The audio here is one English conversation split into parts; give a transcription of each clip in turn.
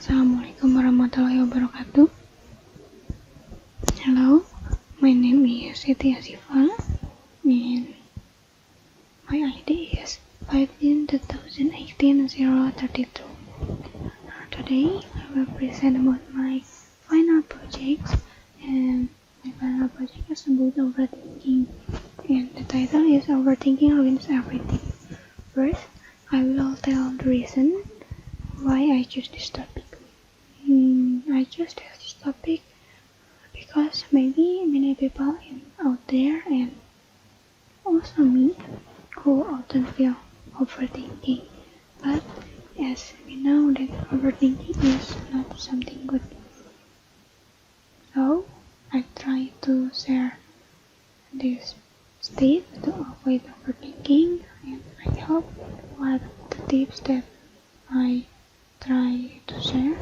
Assalamualaikum warahmatullahi wabarakatuh. Hello, my name is Siti Syifa and my ID is 15/2018-032. Today I will present about my final project, and my final project is about overthinking, and the title is Overthinking Ruins Everything. First, I will tell the reason why I choose this topic. I chose this topic because maybe many people out there, and also me, who often feel overthinking. But as we know that overthinking is not something good. So I try to share this state to avoid overthinking, and I hope what the tips that I try to share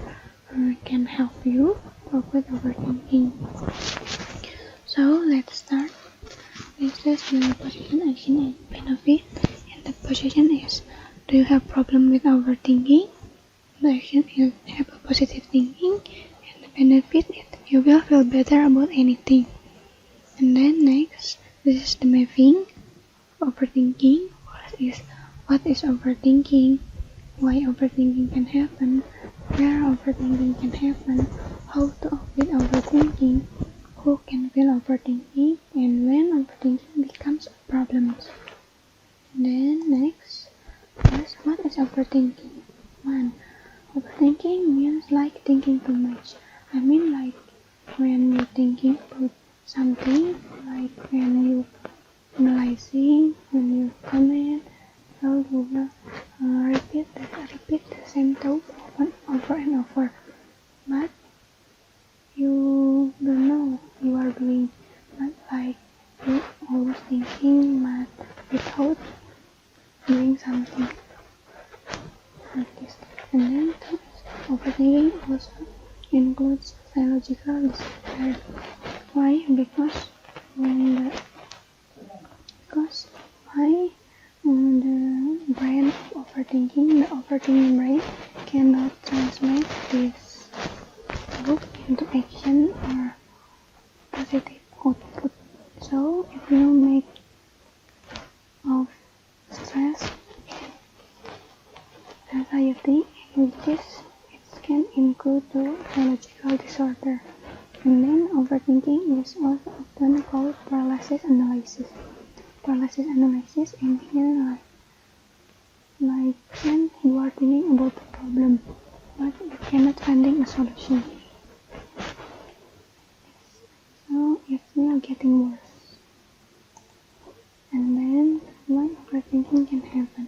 can help you avoid overthinking. So let's start. This is the position, action, and benefit. And the position is: do you have problem with overthinking? The action is have a positive thinking, and the benefit is you will feel better about anything. And then next, this is the mapping. Overthinking. What is overthinking? Why overthinking can happen? Where overthinking can happen? How to avoid overthinking? Who can feel overthinking? And when overthinking becomes a problem. Then next, what is overthinking? 1. Overthinking means like thinking too much. I mean like when you're thinking about something, like when you analyzing, when you comment, so you will repeat the same thought over and over, but you don't know you are doing, not like you always thinking but without doing something like this. And then overthinking also includes psychological disorder. Why? Because why the brain of the overthinking brain cannot translate this thought into action or positive output. So if you make of stress and anxiety, it can include the psychological disorder. And then overthinking is also often called paralysis analysis. Paralysis analysis in here like when you are thinking about the problem but you cannot finding a solution. So it's still getting worse. And then when overthinking can happen.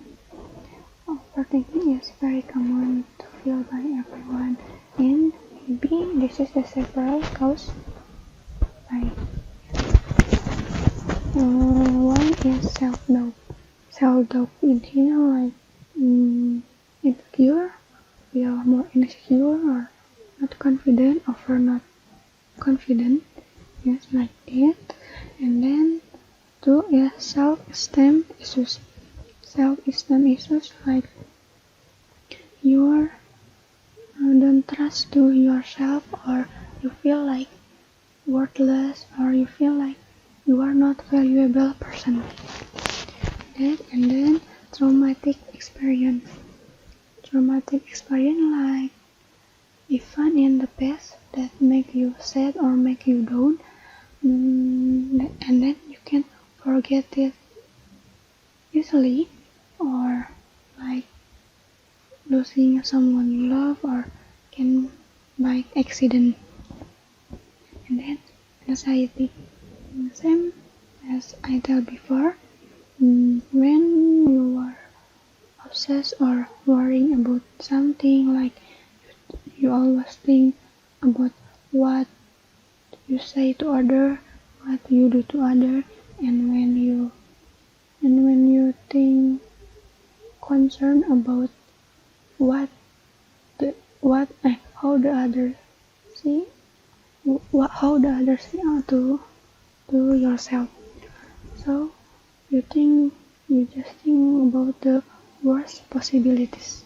Overthinking is very common to feel by everyone, and maybe this is the several cause. One is self-doubt. Self-doubt in here like insecure, feel more insecure or not confident, over not confident, yes, like that. And then 2 is self-esteem issues. Self-esteem issues like you don't trust to yourself, or you feel like worthless, or you feel like you are not valuable person. And then traumatic experience. Traumatic experience like event in the past that make you sad or make you down, and then you can forget it easily, or like losing someone you love, or can by accident. And then anxiety, same as I told before, when you are obsessed or worrying about something, like you always think about what you say to other, what you do to other, and when you think concern about how the others see, how the others see to yourself. So you just think about the worst possibilities,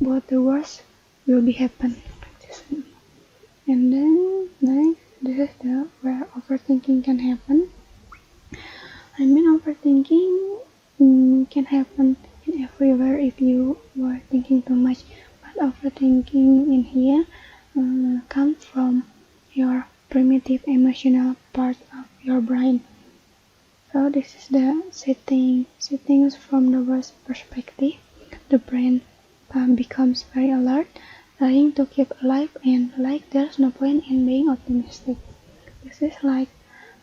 about the worst will be happen. And then next, this is where overthinking can happen. I mean, overthinking can happen in everywhere if you were thinking too much. But overthinking in here comes from your primitive emotional part of your brain. So this is the settings from the worst perspective. The brain becomes very alert, trying to keep alive and like there's no point in being optimistic. This is like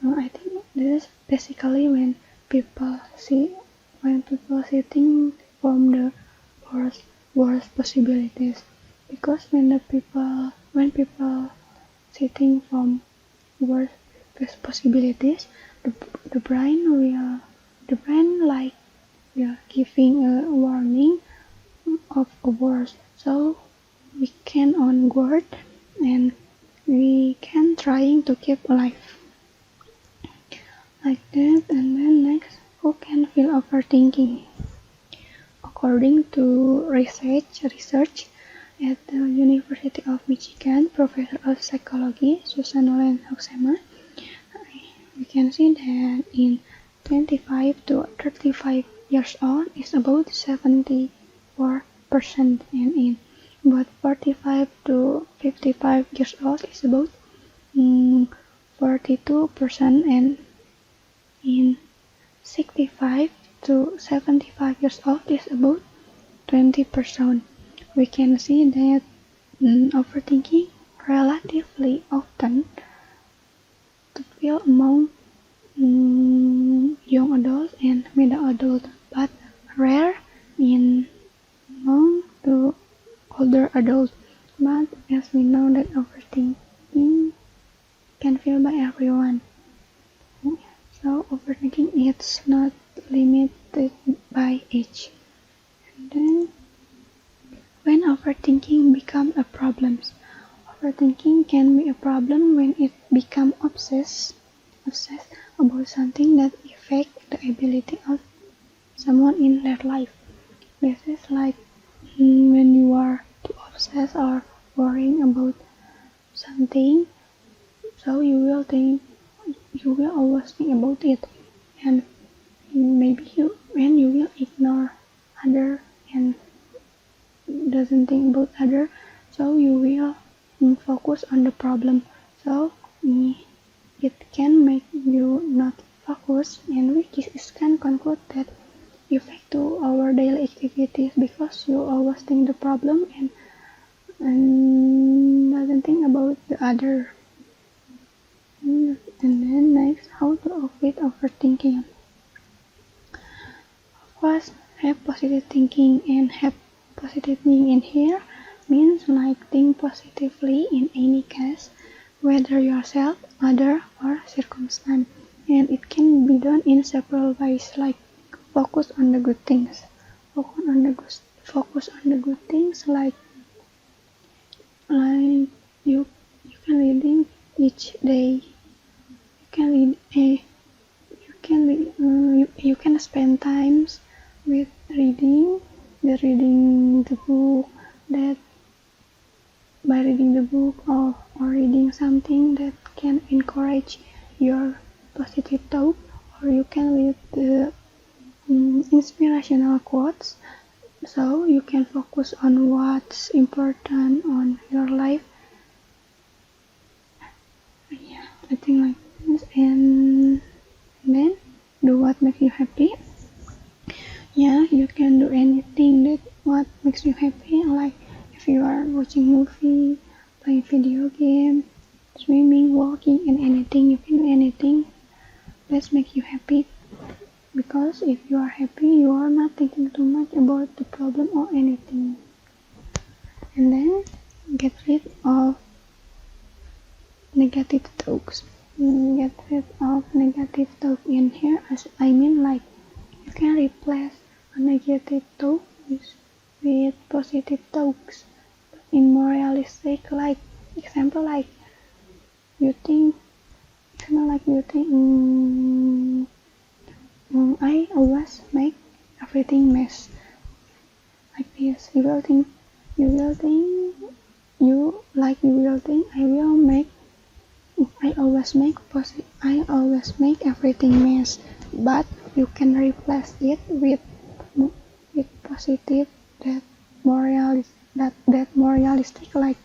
I think this is basically when people sitting from the worst possibilities. Because when people sitting from worst possibilities, the brain like giving a warning of a worst. So we can on guard and we can trying to keep alive like that. And then next, who can feel overthinking? According to research at the University of Michigan, Professor of Psychology Susan Nolan-Hoxema, we can see that in 25 to 35 years old is about 74%, and in about 45 to 55 years old is about 42%, and in 65 to 75 years old is about 20%. We can see that overthinking relatively often to feel among young adults and middle adults, but rare in among the older adults. But as we know that overthinking can feel by everyone. So overthinking is not limited by age. And then when overthinking becomes a problem. Overthinking can be a problem when it becomes obsessed about something that affects the ability of someone in their life. This is like when you are too obsessed or worrying about something, so you will always think about it, and maybe you will ignore other and doesn't think about other, so you will focus on the problem. So it can make you not focus, and we can conclude that affect to our daily activities because you always think the problem and doesn't think about the other. And then next, how to avoid overthinking. Of course, have positive thinking, and have positive thinking in here means like think positively in any case, whether yourself, other, or circumstance. And it can be done in several ways, like focus on the good things. Focus on the good things, like you can reading each day. You can spend times with reading the book, that by reading the book or reading something that can encourage your positive thought, or you can read the inspirational quotes, so you can focus on what's important on your life. Yeah, I think like this. And then do what makes you happy. Yeah, you can do anything that what makes you happy, like if you are watching movie, playing video game, swimming, walking, and anything. You can do anything that makes you happy, because if you are happy, you are not thinking too much about the problem or anything. And then get rid of negative talks. Get rid of negative talk in here, as I mean like you can replace a negative talk with positive talks in more realistic, like example like you think I always make everything mess, like this. You will think you will think I always make everything mess, but you can replace it with positive that more realistic, like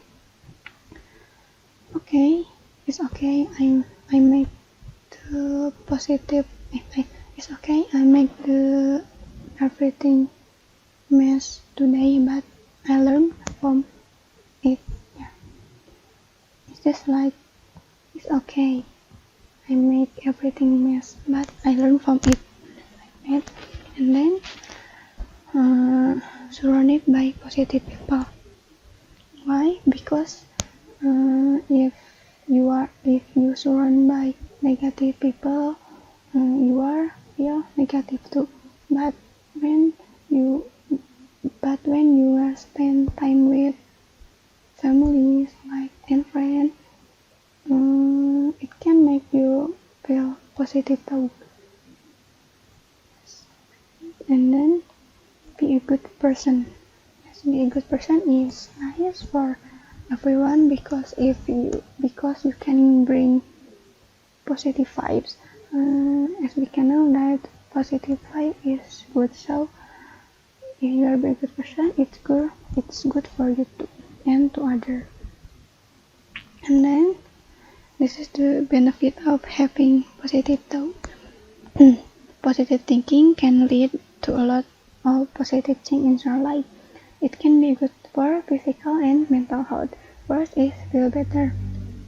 okay, it's okay, I make the positive it's okay, I make the everything mess today, but I learn from it. Yeah. It's just like it's okay, I make everything mess, but I learn from it, like that. And then surrounded by positive people. Why? Because if you surround by negative people, you feel negative too. But when you spend time with families like and friends, it can make you feel positive too. And then be a good person. Yes, be a good person is nice for everyone, because you can bring positive vibes. As we can know that positive vibe is good, so if you are a very good person, it's good for you too and to others. And then this is the benefit of having positive thought. Positive thinking can lead to a lot of positive things in your life. It can be good for physical and mental health. First is feel better.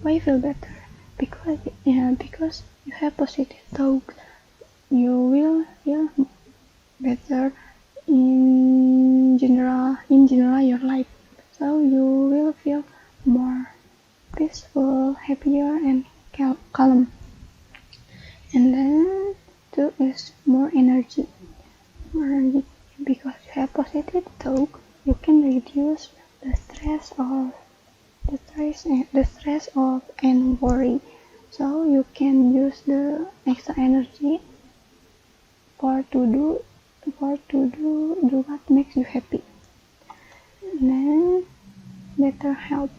Why feel better? Because you have positive thoughts, you will feel better in general your life. So you will feel more peaceful, happier, and calm. And then two is more energy. Because you have positive thought, you can reduce the stress of and worry. So you can use the extra energy for to do what makes you happy. And then better health.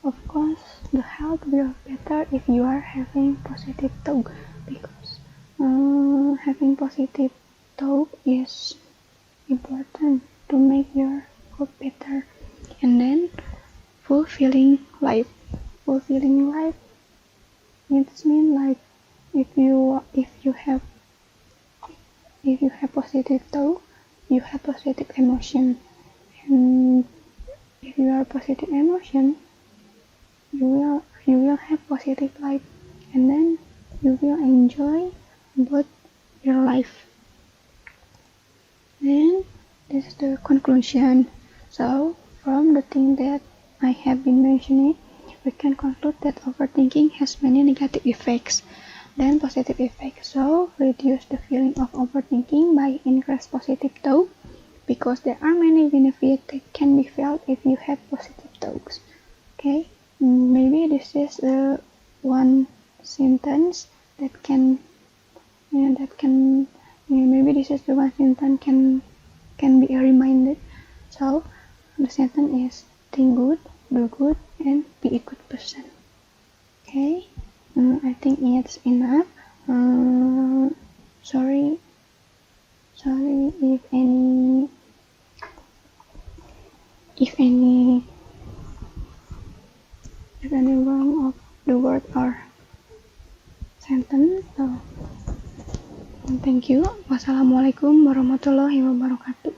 Of course, the health will better if you are having positive thought, because having positive thought is important to make your health better. And then fulfilling life. Fulfilling life, it means like if you have positive thought, you have positive emotion, and if you are positive emotion, you will have positive life, and then you will enjoy about your life. Then this is the conclusion. So from the thing that I have been mentioning, we can conclude that overthinking has many negative effects than positive effects. So reduce the feeling of overthinking by increase positive thought, because there are many benefits that can be felt if you have positive thoughts. Okay, maybe this is one sentence that can maybe this is the one sentence can be a reminder. So the sentence is think good, do good, and be a good person. Okay, I think it's enough. Sorry if any wrong of the word or sentence. So thank you. Wassalamualaikum warahmatullahi wabarakatuh.